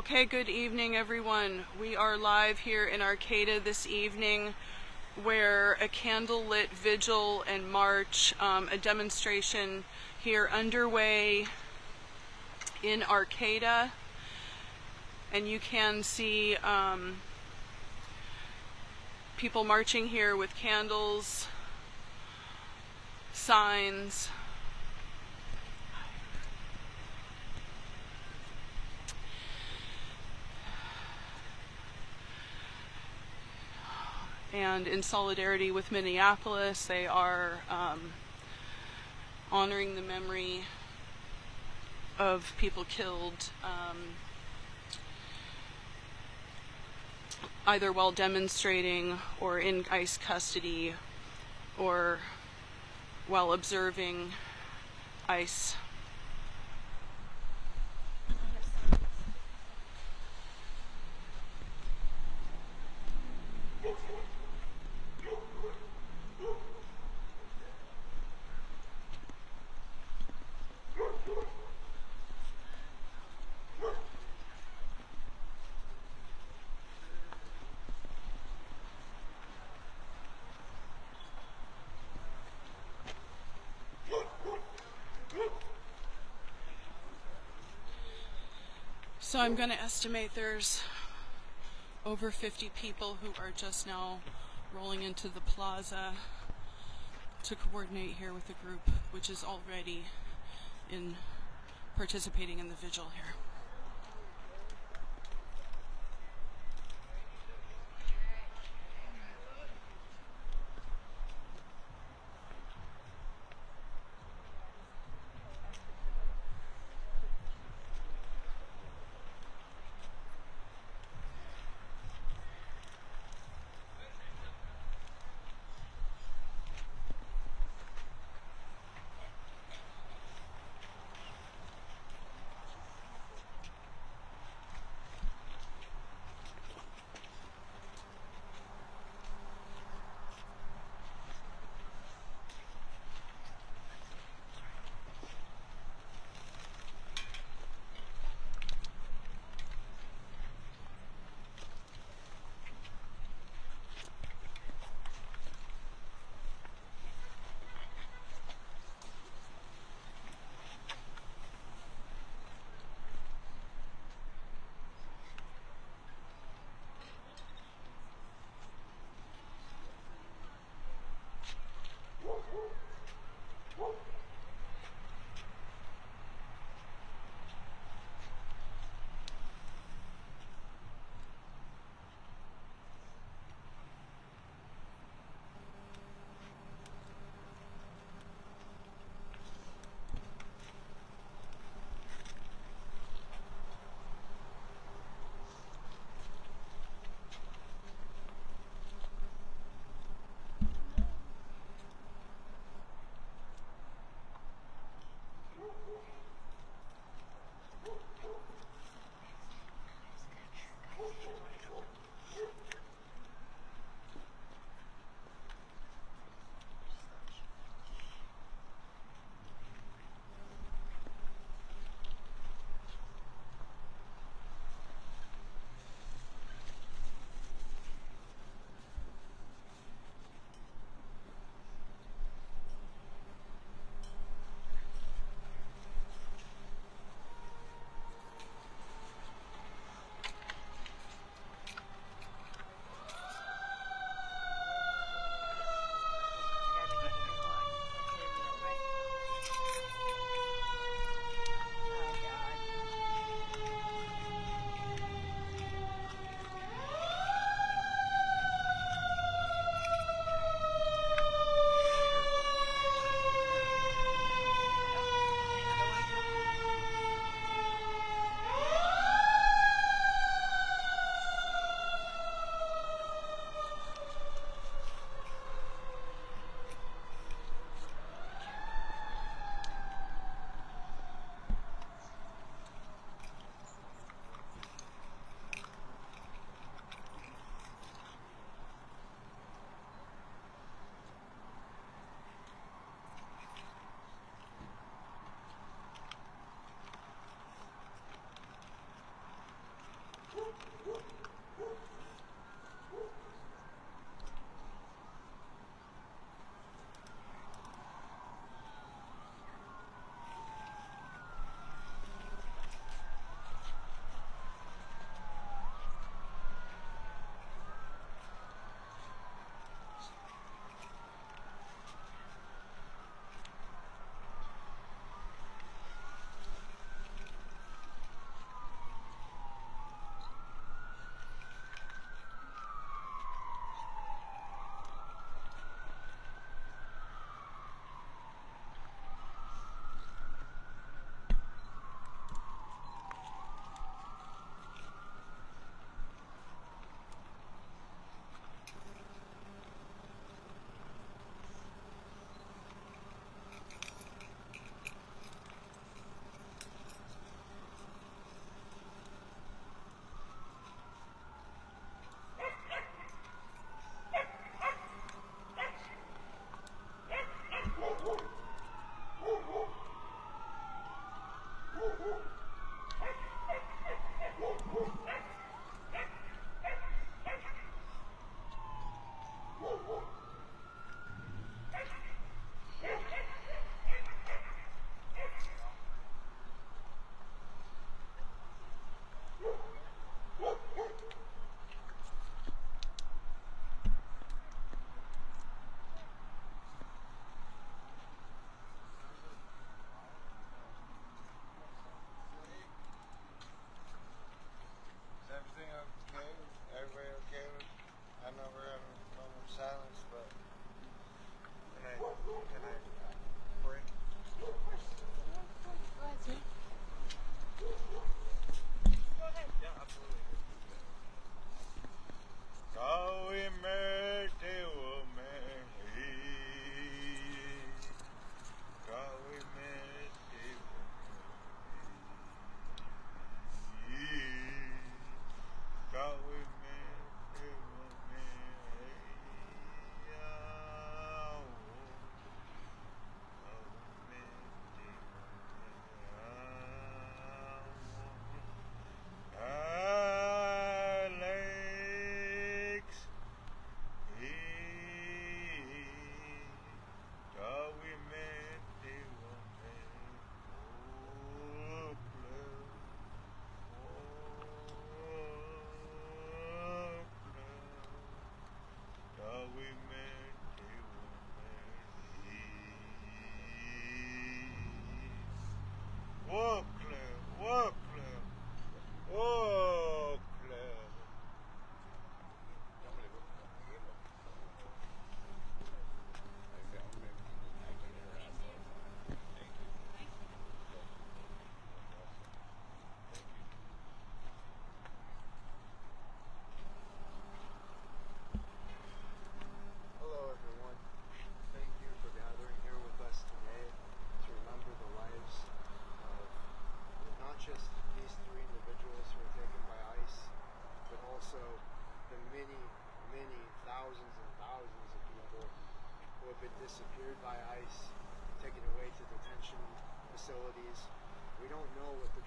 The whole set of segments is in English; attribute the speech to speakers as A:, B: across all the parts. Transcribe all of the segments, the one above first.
A: Okay, good evening, everyone. We are live here in Arcata this evening, where a candlelit vigil and march, a demonstration here underway in Arcata, and you can see people marching here with candles, signs. And in solidarity with Minneapolis, they are honoring the memory of people killed either while demonstrating or in ICE custody or while observing ICE. So I'm going to estimate there's over 50 people who are just now rolling into the plaza to coordinate here with the group, which is already participating in the vigil here.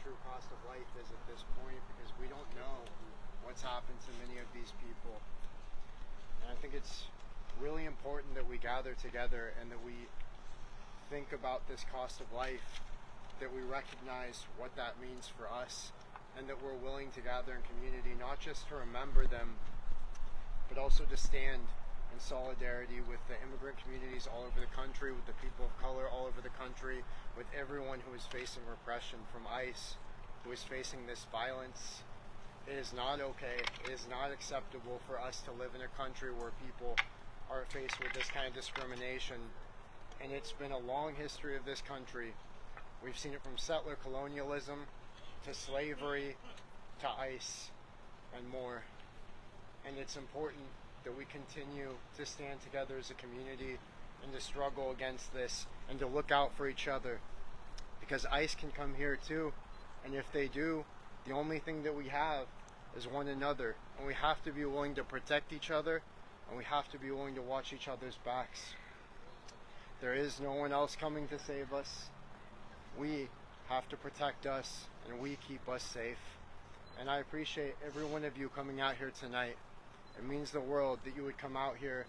B: true cost of life is at this point, because we don't know what's happened to many of these people. And I think it's really important that we gather together and that we think about this cost of life, that we recognize what that means for us, and that we're willing to gather in community, not just to remember them, but also to stand in solidarity with the immigrant communities all over the country, with the people of color all over the country, with everyone who is facing repression from ICE, who is facing this violence. It is not okay. It is not acceptable for us to live in a country where people are faced with this kind of discrimination. And it's been a long history of this country. We've seen it from settler colonialism to slavery to ICE and more. And it's important that we continue to stand together as a community and to struggle against this and to look out for each other, because ICE can come here too, and if they do, the only thing that we have is one another, and we have to be willing to protect each other, and we have to be willing to watch each other's backs. There is no one else coming to save us. We have to protect us, and we keep us safe. And I appreciate every one of you coming out here tonight. It means the world that you would come out here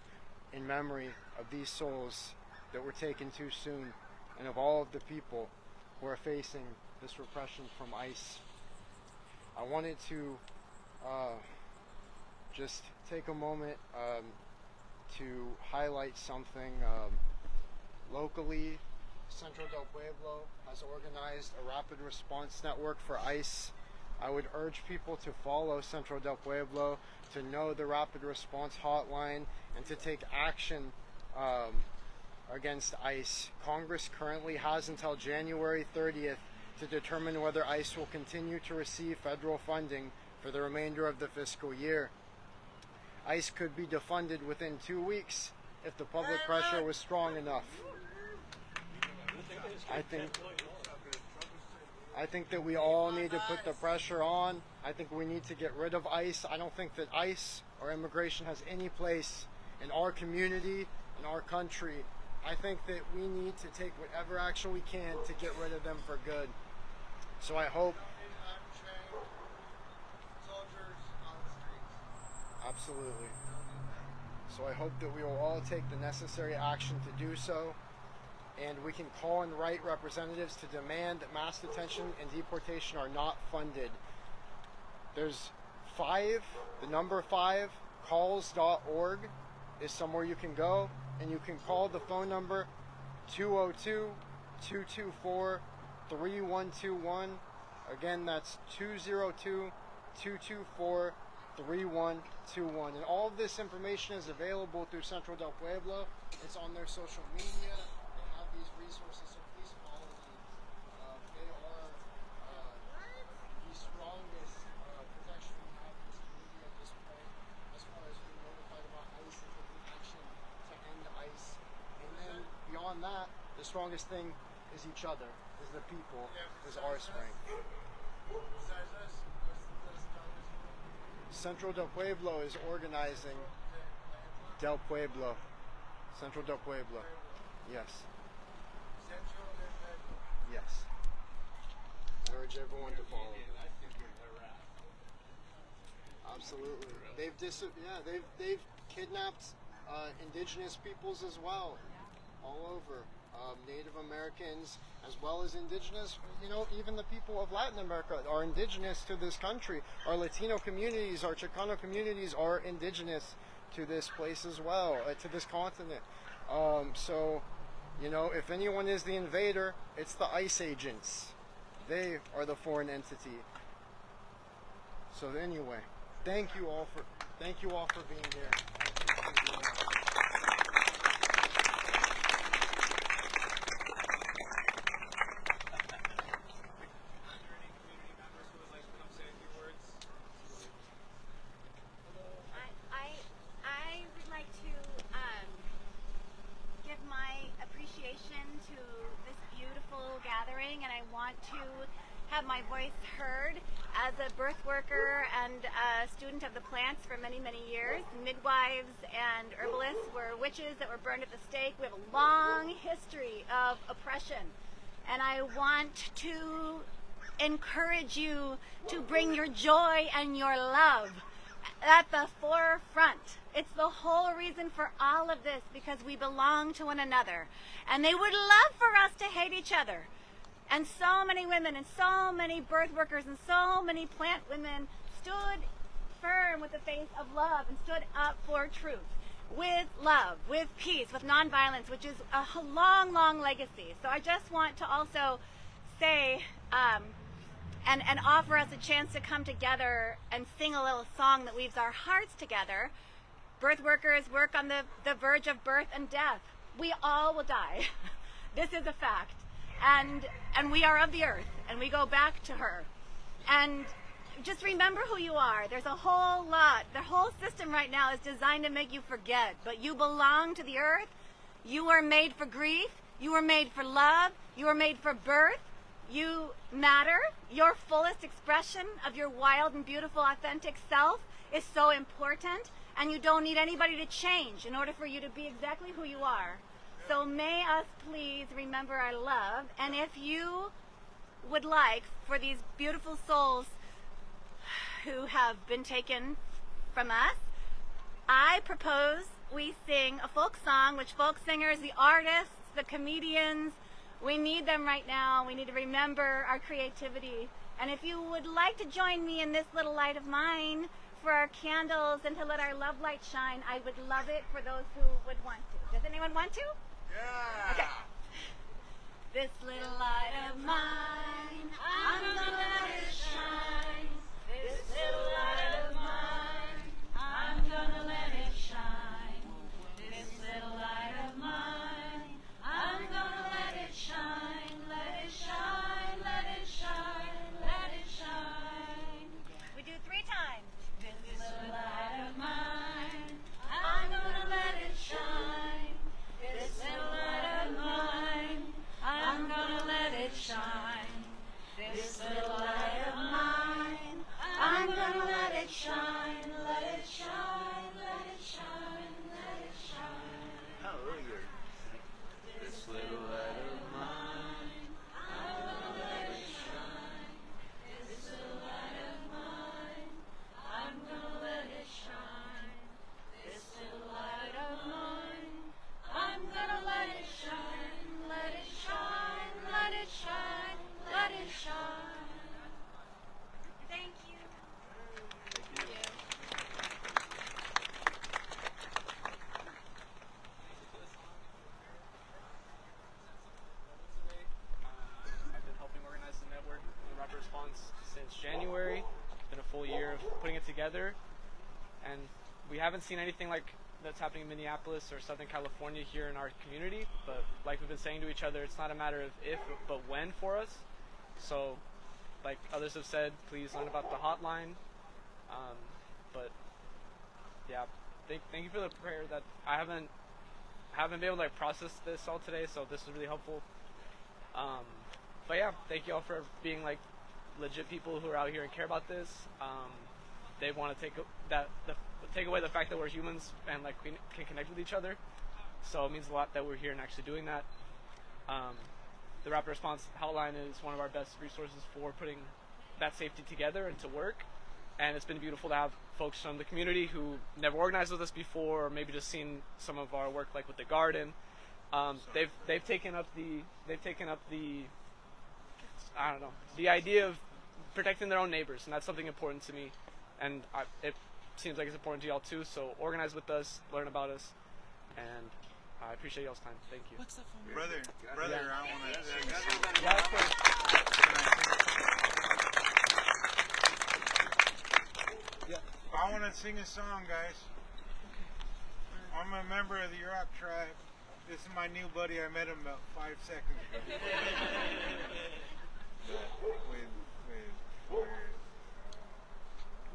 B: in memory of these souls that were taken too soon, and of all of the people who are facing this repression from ICE. I wanted to just take a moment to highlight something. Locally, Centro del Pueblo has organized a rapid response network for ICE. I would urge people to follow Centro del Pueblo, to know the rapid response hotline, and to take action against ICE. Congress currently has until January 30th to determine whether ICE will continue to receive federal funding for the remainder of the fiscal year. ICE could be defunded within 2 weeks if the public pressure was strong enough. I think that we all need to put the pressure on. I think we need to get rid of ICE. I don't think that ICE or immigration has any place in our community, in our country. I think that we need to take whatever action we can to get rid of them for good. So I hope... Absolutely. So I hope that we will all take the necessary action to do so. And we can call and write representatives to demand that mass detention and deportation are not funded. There's the number 5, calls.org is somewhere you can go, and you can call the phone number 202-224-3121. Again, that's 202-224-3121. And all of this information is available through Centro del Pueblo. It's on their social media. These resources, so please follow them. They are the strongest protection we have in this community at this point, as far as being notified about ICE and taking action to end ICE. And then beyond that, the strongest thing is each other, is the people, is our strength. Centro del Pueblo is organizing Del Pueblo. Centro del Pueblo. Yes. Yes. I urge everyone to follow. Absolutely. They've kidnapped indigenous peoples as well, all over. Native Americans as well as indigenous. Even the people of Latin America are indigenous to this country. Our Latino communities, our Chicano communities are indigenous to this place as well, to this continent. So, if anyone is the invader, it's the ICE agents. They are the foreign entity. So anyway, thank you all for being here.
C: I would like to give my appreciation to this beautiful gathering, and I want to have my voice heard as a birth worker and a student of the plants for many, many years. Midwives and herbalists were witches that were burned at the stake. We have a long history of oppression, and I want to encourage you to bring your joy and your love at the forefront. It's the whole reason for all of this, because we belong to one another. And they would love for us to hate each other. And so many women and so many birth workers and so many plant women stood firm with the face of love and stood up for truth, with love, with peace, with nonviolence, which is a long, long legacy. So I just want to also say and offer us a chance to come together and sing a little song that weaves our hearts together. Birth workers work on the verge of birth and death. We all will die. This is a fact. And we are of the earth, and we go back to her. And just remember who you are. There's a whole lot. The whole system right now is designed to make you forget, but you belong to the earth. You are made for grief. You are made for love. You are made for birth. You matter. Your fullest expression of your wild and beautiful, authentic self is so important, and you don't need anybody to change in order for you to be exactly who you are. So may us please remember our love, and if you would like for these beautiful souls who have been taken from us, I propose we sing a folk song, which folk singers, the artists, the comedians, we need them right now. We need to remember our creativity. And if you would like to join me in this little light of mine for our candles and to let our love light shine, I would love it for those who would want to. Does anyone want to?
D: Yeah!
C: Okay. This little light of mine, I'm gonna let it shine. This little light of mine, I'm gonna let it shine. This little light of mine, I'm gonna let it shine. Let it shine, let it shine, let it shine. We do 3 times. This little light of mine, I'm gonna let it shine. This little light of mine, I'm gonna let it shine. This little light of mine, I'm gonna let it shine. Let it shine, let it shine, let it shine.
D: Hallelujah. This little light of mine,
C: I'm gonna let it shine. This little light of mine, I'm gonna let it shine. This little light of mine, I'm gonna let it shine. Let it shine, let it shine, let it shine. Thank you. Thank you.
E: I've been helping organize the network, the Rapid Response, since January. It's been a full year of putting it together, and we haven't seen anything like that's happening in Minneapolis or Southern California here in our community. But like we've been saying to each other, it's not a matter of if, but when for us. So, like others have said, please learn about the hotline. But yeah, thank you for the prayer. That I haven't been able to like process this all today, so this was really helpful. But yeah, thank you all for being like legit people who are out here and care about this. They want to take away the fact that we're humans and like we can connect with each other. So it means a lot that we're here and actually doing that. The Rapid Response Hotline is one of our best resources for putting that safety together and to work. And it's been beautiful to have folks from the community who never organized with us before, or maybe just seen some of our work, like with the garden. They've taken up the I don't know, the idea of protecting their own neighbors, and that's something important to me. And it seems like it's important to y'all too. So organize with us, learn about us, and I appreciate y'all's time. Thank you.
A: What's the phone?
D: brother,
E: Yeah.
D: I want to sing a song.
E: Yeah, of course.
D: I want to sing a song, guys. I'm a member of the Europe tribe. This is my new buddy. I met him about 5 seconds ago.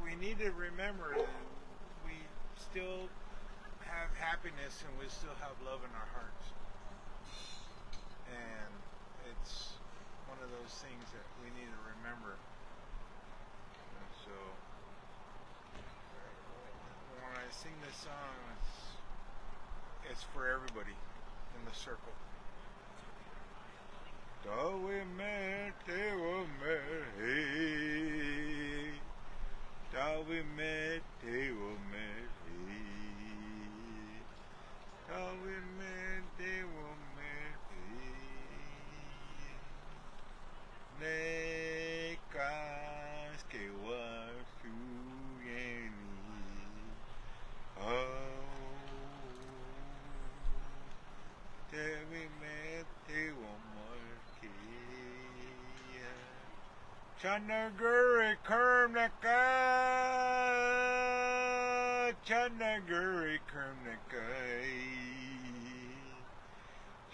D: We need to remember that we still have happiness and we still have love in our hearts. And it's one of those things that we need to remember. And so when I sing this song, it's for everybody in the circle. Chanaguri Kermnika, Chanaguri Kermnika,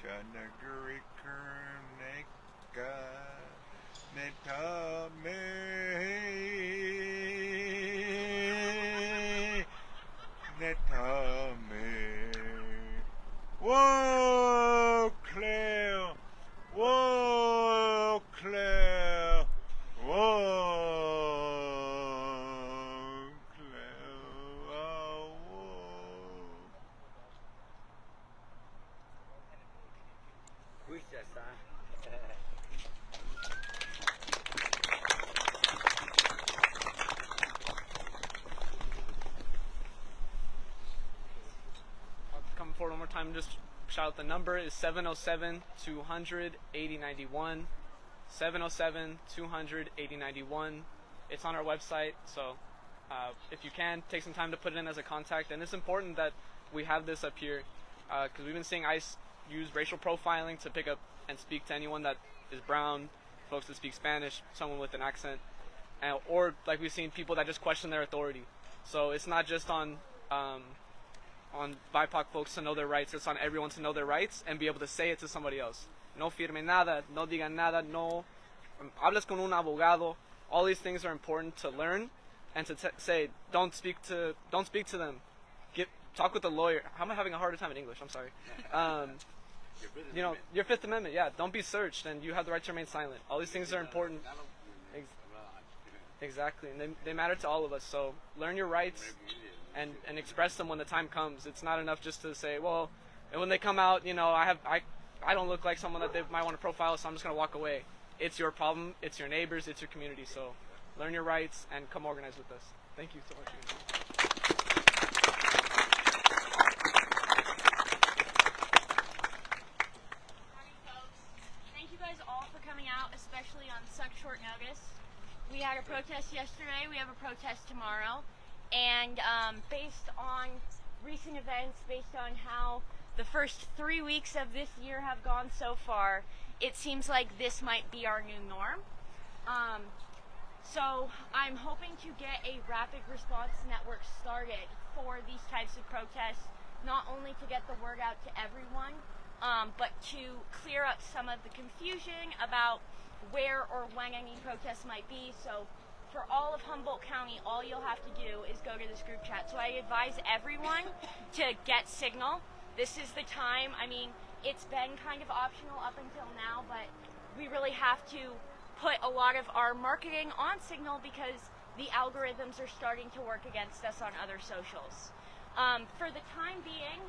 D: Chanaguri Kermnika, Netame, Netame. Whoa, Claire! Whoa, Claire! Whoa, Claire! Oh, whoa.
E: I'll come forward one more time. Just shout out the number is 707-200-8091. 707-200-8091. It's on our website, so if you can, take some time to put it in as a contact. And it's important that we have this up here because we've been seeing ICE use racial profiling to pick up and speak to anyone that is brown, folks that speak Spanish, someone with an accent, or like we've seen people that just question their authority. So it's not just on BIPOC folks to know their rights, it's on everyone to know their rights and be able to say it to somebody else. No firme nada, no diga nada, no hablas con un abogado. All these things are important to learn and to say. Don't speak to them. Talk with a lawyer. How am I having a harder time in English? I'm sorry. Your Fifth Amendment. Yeah, don't be searched, and you have the right to remain silent. All these things are important. Exactly, and they matter to all of us. So learn your rights and express them when the time comes. It's not enough just to say, well, and when they come out, I don't look like someone that they might want to profile, so I'm just going to walk away. It's your problem. It's your neighbors. It's your community. So learn your rights and come organize with us. Thank you so much.
C: Thank you guys all for coming out, especially on such short notice. We had a protest yesterday. We have a protest tomorrow. And based on recent events, based on how the first 3 weeks of this year have gone so far, it seems like this might be our new norm. So I'm hoping to get a rapid response network started for these types of protests, not only to get the word out to everyone, but to clear up some of the confusion about where or when any protests might be. So for all of Humboldt County, all you'll have to do is go to this group chat. So I advise everyone to get Signal. This is the time. I mean, it's been kind of optional up until now, but we really have to put a lot of our marketing on Signal because the algorithms are starting to work against us on other socials. For the time being,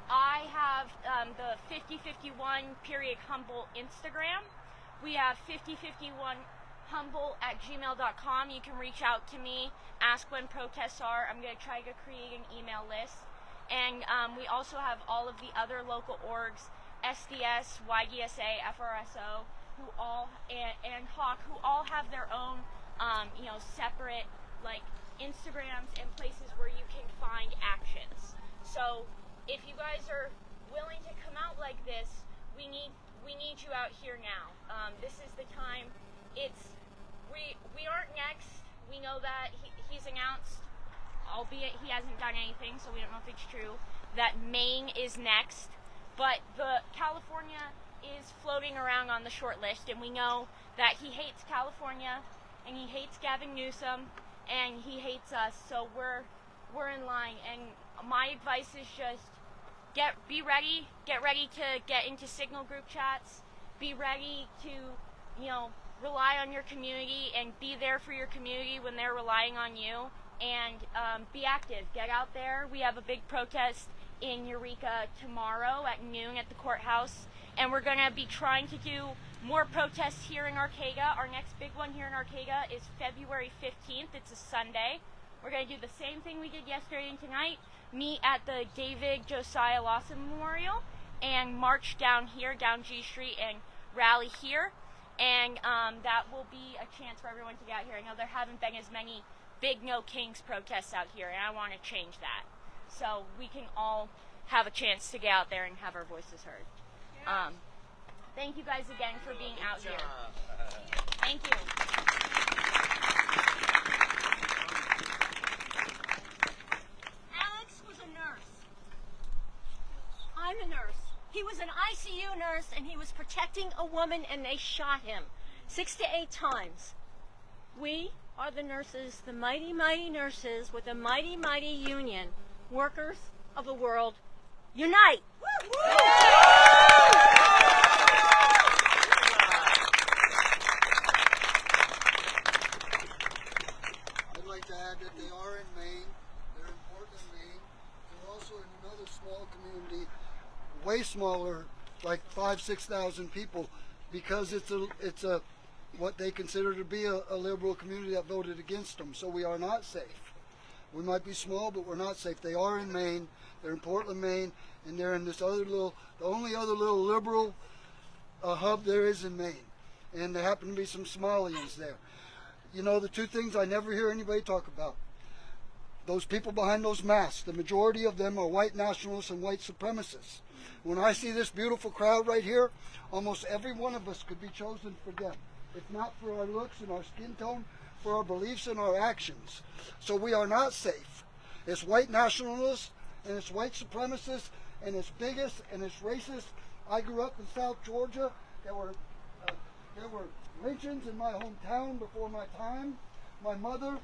C: I have the 5051 Humboldt Instagram. We have 5051humboldt@gmail.com. You can reach out to me, ask when protests are. I'm going to try to create an email list. And we also have all of the other local orgs, SDS, YDSA, FRSO, who all and HAWK, who all have their own, separate Instagrams and places where you can find actions. So if you guys are willing to come out like this, we need you out here now. This is the time. We aren't next. We know that he's announced, albeit he hasn't done anything, so we don't know if it's true, that Maine is next. But the California is floating around on the short list, and we know that he hates California, and he hates Gavin Newsom, and he hates us. So we're in line. And my advice is just be ready. Get ready to get into Signal group chats. Be ready to rely on your community and be there for your community when they're relying on you. And be active. Get out there. We have a big protest in Eureka tomorrow at noon at the courthouse, and we're going to be trying to do more protests here in Arcata. Our next big one here in Arcata is February 15th. It's a Sunday. We're going to do the same thing we did yesterday and tonight, meet at the David Josiah Lawson Memorial and march down here, down G Street, and rally here. And that will be a chance for everyone to get out here. I know there haven't been as many big No Kings protests out here, and I want to change that. So we can all have a chance to get out there and have our voices heard. Thank you guys again for being out here. Thank you. Alex was a nurse. I'm a nurse. He was an ICU nurse, and he was protecting a woman, and they shot him 6 to 8 times. We are the nurses, the mighty, mighty nurses with a mighty, mighty union. Workers of the world, unite!
F: I'd like to add that they are in Maine. They're in Portland, Maine. They're also in another small community, way smaller, like 5,000-6,000 people, because it's a what they consider to be a liberal community that voted against them. So we are not safe. We might be small, but we're not safe. They are in Maine. They're in Portland, Maine, and they're in this other little, the only other little liberal hub there is in Maine. And there happen to be some Somalians there. You know, the two things I never hear anybody talk about. Those people behind those masks, the majority of them are white nationalists and white supremacists. When I see this beautiful crowd right here, almost every one of us could be chosen for them. If not for our looks and our skin tone, for our beliefs and our actions. So we are not safe. It's white nationalists and it's white supremacists and it's bigots and it's racist. I grew up in South Georgia. There were lynchings in my hometown before my time. My mother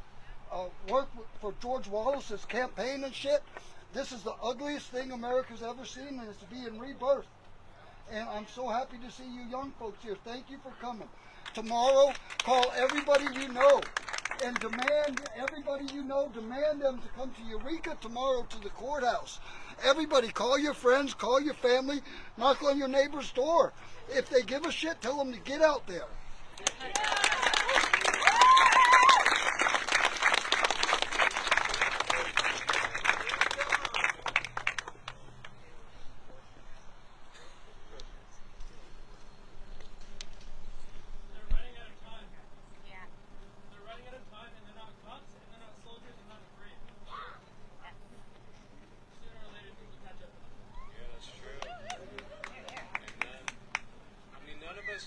F: worked for George Wallace's campaign and shit. This is the ugliest thing America's ever seen, and it's being rebirthed. And I'm so happy to see you young folks here. Thank you for coming. Tomorrow, call everybody you know and demand everybody you know, demand them to come to Eureka tomorrow to the courthouse. Everybody, call your friends, call your family, knock on your neighbor's door. If they give a shit, tell them to get out there.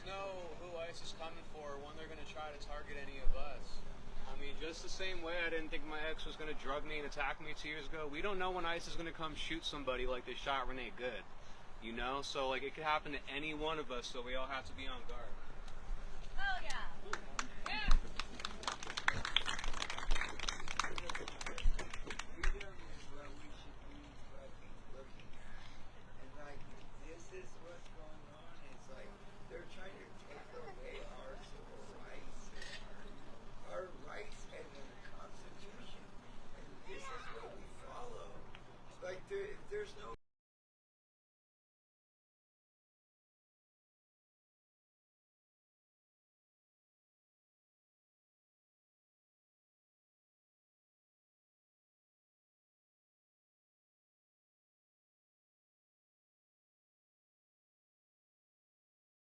G: know who ICE is coming for or when they're going to try to target any of us. I mean, just the same way I didn't think my ex was going to drug me and attack me 2 years ago. We don't know when ICE is going to come shoot somebody like they shot Renee Good. You know? So, like, it could happen to any one of us, so we all have to be on guard.